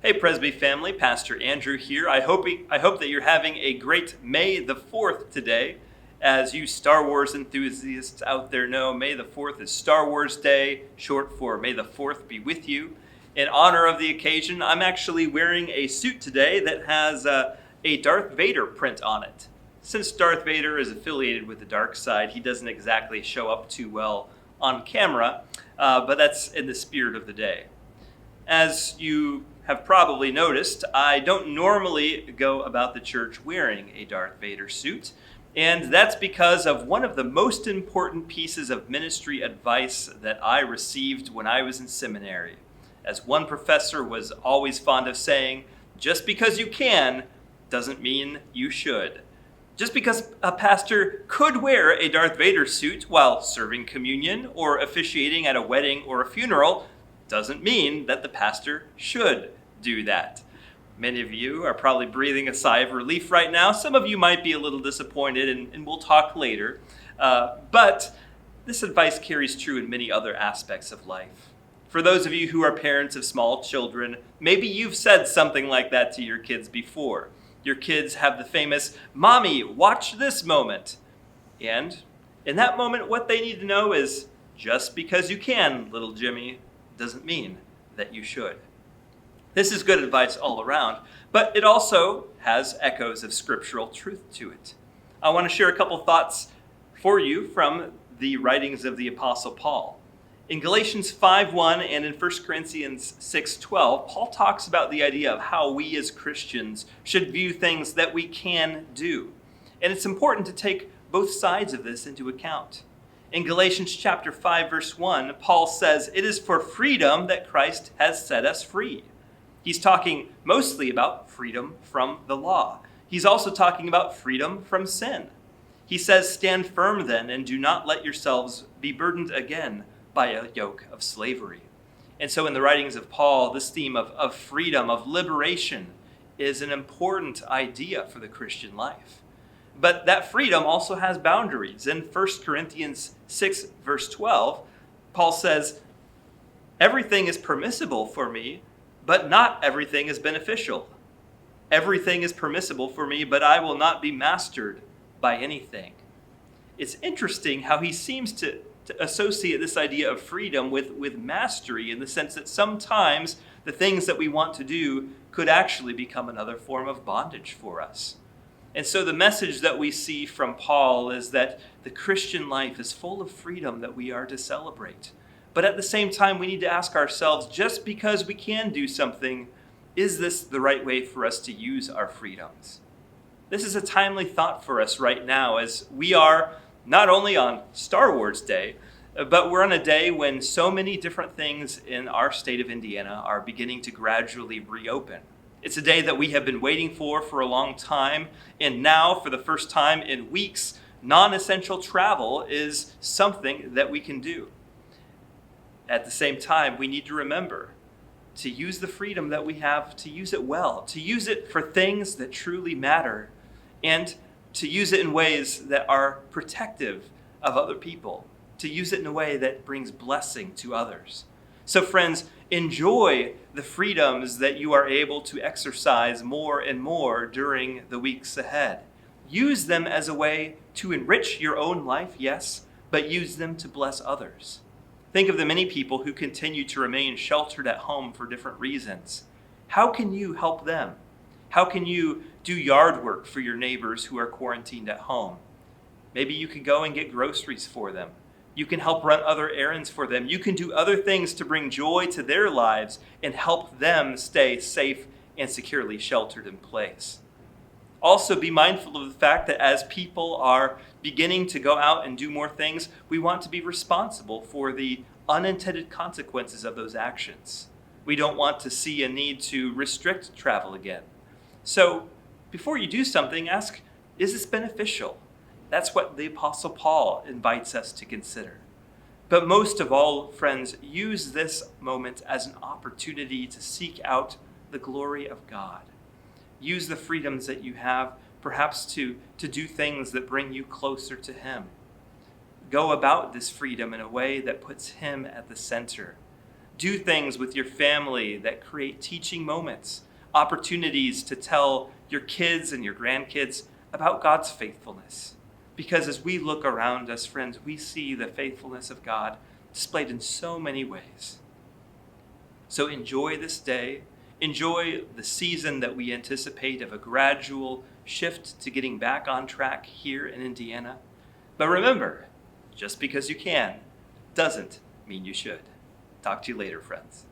Hey Presby family, Pastor Andrew here. I hope that you're having a great May the 4th today. As you Star Wars enthusiasts out there know, May the 4th is Star Wars Day, short for May the 4th be with you. In honor of the occasion, I'm actually wearing a suit today that has a Darth Vader print on it. Since Darth Vader is affiliated with the dark side, he doesn't exactly show up too well on camera, but that's in the spirit of the day. As you have probably noticed, I don't normally go about the church wearing a Darth Vader suit, and that's because of one of the most important pieces of ministry advice that I received when I was in seminary. As one professor was always fond of saying, just because you can doesn't mean you should. Just because a pastor could wear a Darth Vader suit while serving communion or officiating at a wedding or a funeral doesn't mean that the pastor should do that. Many of you are probably breathing a sigh of relief right now. Some of you might be a little disappointed, and we'll talk later. But this advice carries true in many other aspects of life. For those of you who are parents of small children, maybe you've said something like that to your kids before. Your kids have the famous, "Mommy, watch this" moment. And in that moment, what they need to know is, just because you can, little Jimmy, doesn't mean that you should. This is good advice all around, but it also has echoes of scriptural truth to it. I want to share a couple thoughts for you from the writings of the Apostle Paul. In Galatians 5:1 and in 1 Corinthians 6:12, Paul talks about the idea of how we as Christians should view things that we can do. And it's important to take both sides of this into account. In Galatians chapter 5, verse 1, Paul says, "It is for freedom that Christ has set us free." He's talking mostly about freedom from the law. He's also talking about freedom from sin. He says, "Stand firm then, and do not let yourselves be burdened again by a yoke of slavery." And so in the writings of Paul, this theme of freedom, of liberation, is an important idea for the Christian life. But that freedom also has boundaries. In 1 Corinthians 6, verse 12, Paul says, "Everything is permissible for me, but not everything is beneficial. Everything is permissible for me, but I will not be mastered by anything." It's interesting how he seems to associate this idea of freedom with mastery, in the sense that sometimes the things that we want to do could actually become another form of bondage for us. And so the message that we see from Paul is that the Christian life is full of freedom that we are to celebrate. But at the same time, we need to ask ourselves, just because we can do something, is this the right way for us to use our freedoms? This is a timely thought for us right now, as we are not only on Star Wars Day, but we're on a day when so many different things in our state of Indiana are beginning to gradually reopen. It's a day that we have been waiting for a long time, and now, for the first time in weeks, non-essential travel is something that we can do. At the same time, we need to remember to use the freedom that we have, to use it well, to use it for things that truly matter, and to use it in ways that are protective of other people, to use it in a way that brings blessing to others. So friends, enjoy the freedoms that you are able to exercise more and more during the weeks ahead. Use them as a way to enrich your own life, yes, but use them to bless others. Think of the many people who continue to remain sheltered at home for different reasons. How can you help them? How can you do yard work for your neighbors who are quarantined at home? Maybe you can go and get groceries for them. You can help run other errands for them. You can do other things to bring joy to their lives and help them stay safe and securely sheltered in place. Also, be mindful of the fact that as people are beginning to go out and do more things, we want to be responsible for the unintended consequences of those actions. We don't want to see a need to restrict travel again. So, before you do something, ask, is this beneficial? That's what the Apostle Paul invites us to consider. But most of all, friends, use this moment as an opportunity to seek out the glory of God. Use the freedoms that you have, perhaps to do things that bring you closer to Him. Go about this freedom in a way that puts Him at the center. Do things with your family that create teaching moments, opportunities to tell your kids and your grandkids about God's faithfulness. Because as we look around us, friends, we see the faithfulness of God displayed in so many ways. So enjoy this day. Enjoy the season that we anticipate of a gradual shift to getting back on track here in Indiana. But remember, just because you can doesn't mean you should. Talk to you later, friends.